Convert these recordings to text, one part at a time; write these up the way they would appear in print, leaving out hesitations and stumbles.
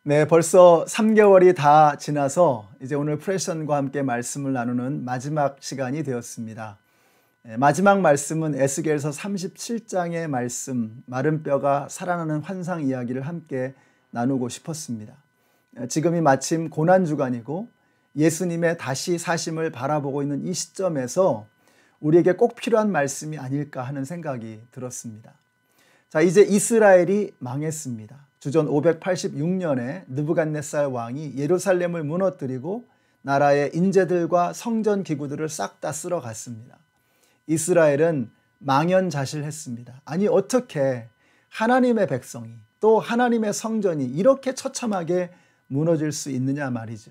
네, 벌써 3개월이 다 지나서 이제 오늘 프레션과 함께 말씀을 나누는 마지막 시간이 되었습니다. 마지막 말씀은 에스겔서 37장의 말씀, 마른 뼈가 살아나는 환상 이야기를 함께 나누고 싶었습니다. 지금이 마침 고난주간이고 예수님의 다시 사심을 바라보고 있는 이 시점에서 우리에게 꼭 필요한 말씀이 아닐까 하는 생각이 들었습니다. 자, 이제 이스라엘이 망했습니다. 주전 586년에 느부갓네살 왕이 예루살렘을 무너뜨리고 나라의 인재들과 성전 기구들을 싹 다 쓸어갔습니다. 이스라엘은 망연자실했습니다. 아니, 어떻게 하나님의 백성이 또 하나님의 성전이 이렇게 처참하게 무너질 수 있느냐 말이죠.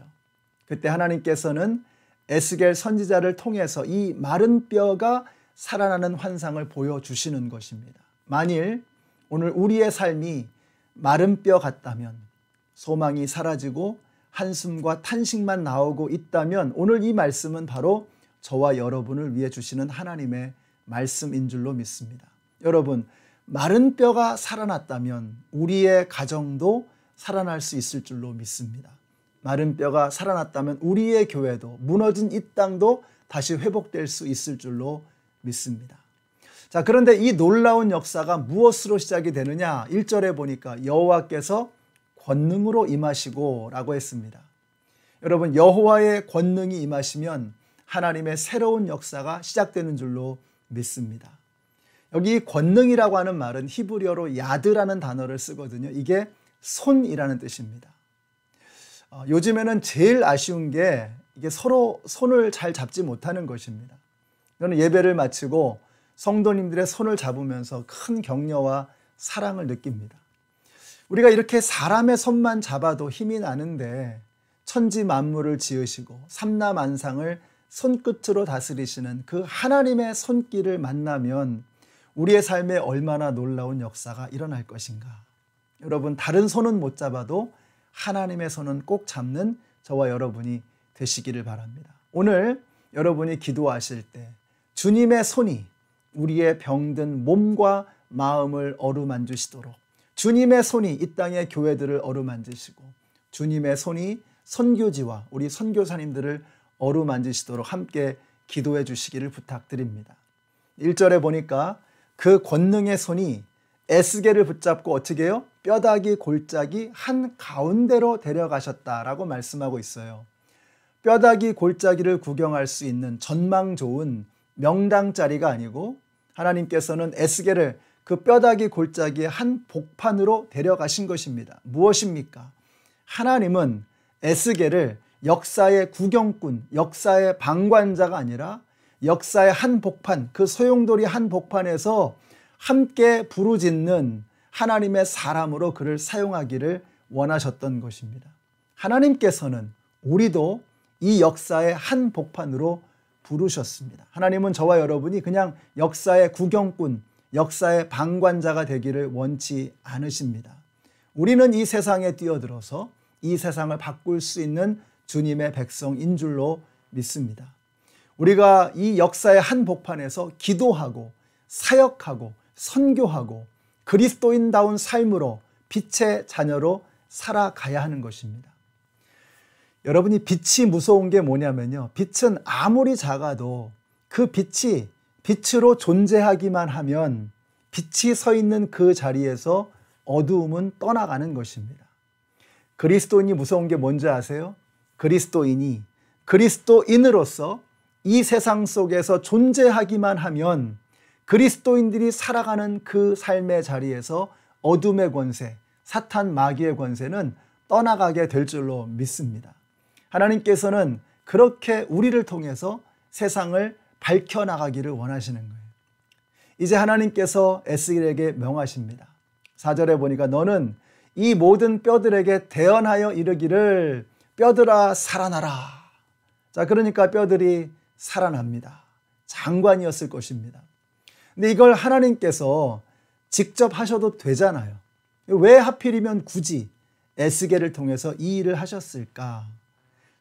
그때 하나님께서는 에스겔 선지자를 통해서 이 마른 뼈가 살아나는 환상을 보여주시는 것입니다. 만일 오늘 우리의 삶이 마른 뼈 같다면, 소망이 사라지고 한숨과 탄식만 나오고 있다면 오늘 이 말씀은 바로 저와 여러분을 위해 주시는 하나님의 말씀인 줄로 믿습니다. 여러분, 마른 뼈가 살아났다면 우리의 가정도 살아날 수 있을 줄로 믿습니다. 마른 뼈가 살아났다면 우리의 교회도, 무너진 이 땅도 다시 회복될 수 있을 줄로 믿습니다. 자, 그런데 이 놀라운 역사가 무엇으로 시작이 되느냐? 1절에 보니까 여호와께서 권능으로 임하시고 라고 했습니다. 여러분, 여호와의 권능이 임하시면 하나님의 새로운 역사가 시작되는 줄로 믿습니다. 여기 권능이라고 하는 말은 히브리어로 야드라는 단어를 쓰거든요. 이게 손이라는 뜻입니다. 요즘에는 제일 아쉬운 게 이게 서로 손을 잘 잡지 못하는 것입니다. 저는 예배를 마치고 성도님들의 손을 잡으면서 큰 격려와 사랑을 느낍니다. 우리가 이렇게 사람의 손만 잡아도 힘이 나는데 천지 만물을 지으시고 삼라만상을 손끝으로 다스리시는 그 하나님의 손길을 만나면 우리의 삶에 얼마나 놀라운 역사가 일어날 것인가. 여러분, 다른 손은 못 잡아도 하나님의 손은 꼭 잡는 저와 여러분이 되시기를 바랍니다. 오늘 여러분이 기도하실 때 주님의 손이 우리의 병든 몸과 마음을 어루만지시도록, 주님의 손이 이 땅의 교회들을 어루만지시고 주님의 손이 선교지와 우리 선교사님들을 어루만지시도록 함께 기도해 주시기를 부탁드립니다. 1절에 보니까 그 권능의 손이 에스겔을 붙잡고 어떻게 해요? 뼈다귀 골짜기 한가운데로 데려가셨다라고 말씀하고 있어요. 뼈다귀 골짜기를 구경할 수 있는 전망 좋은 명당짜리가 아니고 하나님께서는 에스겔을 그 뼈다귀 골짜기의 한 복판으로 데려가신 것입니다. 무엇입니까? 하나님은 에스겔을 역사의 구경꾼, 역사의 방관자가 아니라 역사의 한 복판, 그 소용돌이 한 복판에서 함께 부르짖는 하나님의 사람으로 그를 사용하기를 원하셨던 것입니다. 하나님께서는 우리도 이 역사의 한 복판으로 부르셨습니다. 하나님은 저와 여러분이 그냥 역사의 구경꾼, 역사의 방관자가 되기를 원치 않으십니다. 우리는 이 세상에 뛰어들어서 이 세상을 바꿀 수 있는 주님의 백성인 줄로 믿습니다. 우리가 이 역사의 한 복판에서 기도하고 사역하고 선교하고 그리스도인다운 삶으로 빛의 자녀로 살아가야 하는 것입니다. 여러분이 빛이 무서운 게 뭐냐면요, 빛은 아무리 작아도 그 빛이 빛으로 존재하기만 하면 빛이 서 있는 그 자리에서 어두움은 떠나가는 것입니다. 그리스도인이 무서운 게 뭔지 아세요? 그리스도인이 그리스도인으로서 이 세상 속에서 존재하기만 하면 그리스도인들이 살아가는 그 삶의 자리에서 어둠의 권세, 사탄 마귀의 권세는 떠나가게 될 줄로 믿습니다. 하나님께서는 그렇게 우리를 통해서 세상을 밝혀나가기를 원하시는 거예요. 이제 하나님께서 에스겔에게 명하십니다. 4절에 보니까 너는 이 모든 뼈들에게 대언하여 이르기를 뼈들아 살아나라. 자, 그러니까 뼈들이 살아납니다. 장관이었을 것입니다. 근데 이걸 하나님께서 직접 하셔도 되잖아요. 왜 하필이면 굳이 에스겔을 통해서 이 일을 하셨을까?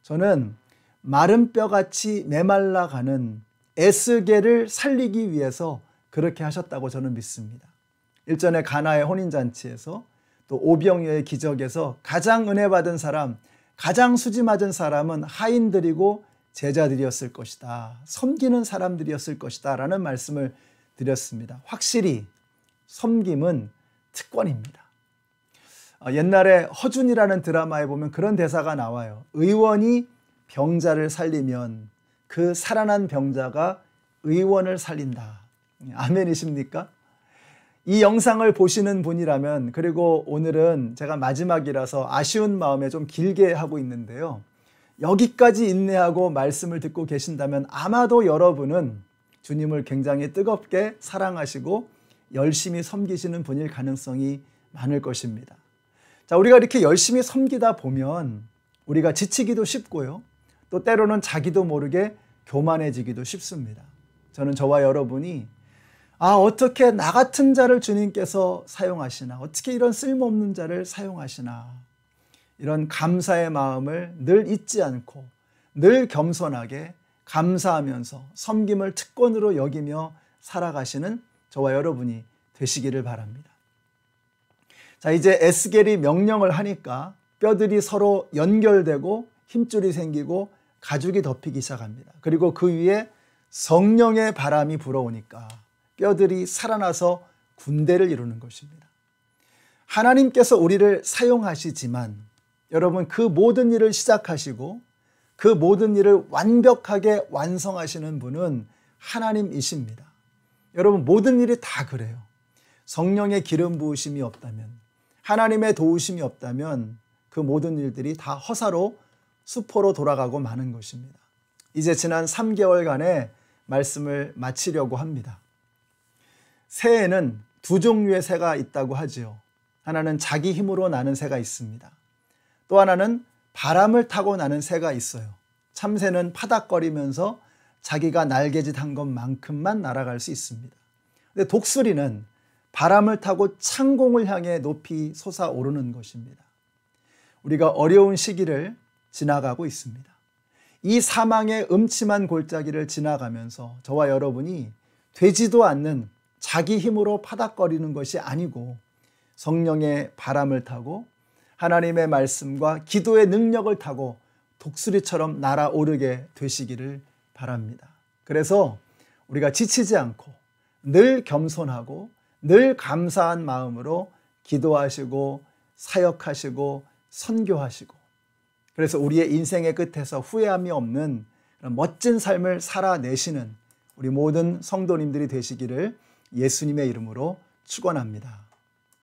저는 마른 뼈같이 메말라가는 에스겔을 살리기 위해서 그렇게 하셨다고 저는 믿습니다. 일전에 가나의 혼인잔치에서 또 오병이어의 기적에서 가장 은혜 받은 사람, 가장 수지 맞은 사람은 하인들이고 제자들이었을 것이다. 섬기는 사람들이었을 것이다 라는 말씀을 드렸습니다. 확실히 섬김은 특권입니다. 옛날에 허준이라는 드라마에 보면 그런 대사가 나와요. 의원이 병자를 살리면 그 살아난 병자가 의원을 살린다. 아멘이십니까? 이 영상을 보시는 분이라면, 그리고 오늘은 제가 마지막이라서 아쉬운 마음에 좀 길게 하고 있는데요. 여기까지 인내하고 말씀을 듣고 계신다면 아마도 여러분은 주님을 굉장히 뜨겁게 사랑하시고 열심히 섬기시는 분일 가능성이 많을 것입니다. 자, 우리가 이렇게 열심히 섬기다 보면 우리가 지치기도 쉽고요. 또 때로는 자기도 모르게 교만해지기도 쉽습니다. 저는 저와 여러분이 어떻게 나 같은 자를 주님께서 사용하시나, 어떻게 이런 쓸모없는 자를 사용하시나, 이런 감사의 마음을 늘 잊지 않고 늘 겸손하게 감사하면서 섬김을 특권으로 여기며 살아가시는 저와 여러분이 되시기를 바랍니다. 자, 이제 에스겔이 명령을 하니까 뼈들이 서로 연결되고 힘줄이 생기고 가죽이 덮이기 시작합니다. 그리고 그 위에 성령의 바람이 불어오니까 뼈들이 살아나서 군대를 이루는 것입니다. 하나님께서 우리를 사용하시지만 여러분, 그 모든 일을 시작하시고 그 모든 일을 완벽하게 완성하시는 분은 하나님이십니다. 여러분, 모든 일이 다 그래요. 성령의 기름 부으심이 없다면, 하나님의 도우심이 없다면 그 모든 일들이 다 허사로 수포로 돌아가고 마는 것입니다. 이제 지난 3개월간의 말씀을 마치려고 합니다. 새에는 두 종류의 새가 있다고 하지요. 하나는 자기 힘으로 나는 새가 있습니다. 또 하나는 바람을 타고 나는 새가 있어요. 참새는 파닥거리면서 자기가 날개짓 한 것만큼만 날아갈 수 있습니다. 근데 독수리는 바람을 타고 창공을 향해 높이 솟아오르는 것입니다. 우리가 어려운 시기를 지나가고 있습니다. 이 사망의 음침한 골짜기를 지나가면서 저와 여러분이 되지도 않는 자기 힘으로 파닥거리는 것이 아니고 성령의 바람을 타고 하나님의 말씀과 기도의 능력을 타고 독수리처럼 날아오르게 되시기를 바랍니다. 그래서 우리가 지치지 않고 늘 겸손하고 늘 감사한 마음으로 기도하시고 사역하시고 선교하시고, 그래서 우리의 인생의 끝에서 후회함이 없는 그런 멋진 삶을 살아내시는 우리 모든 성도님들이 되시기를 예수님의 이름으로 축원합니다.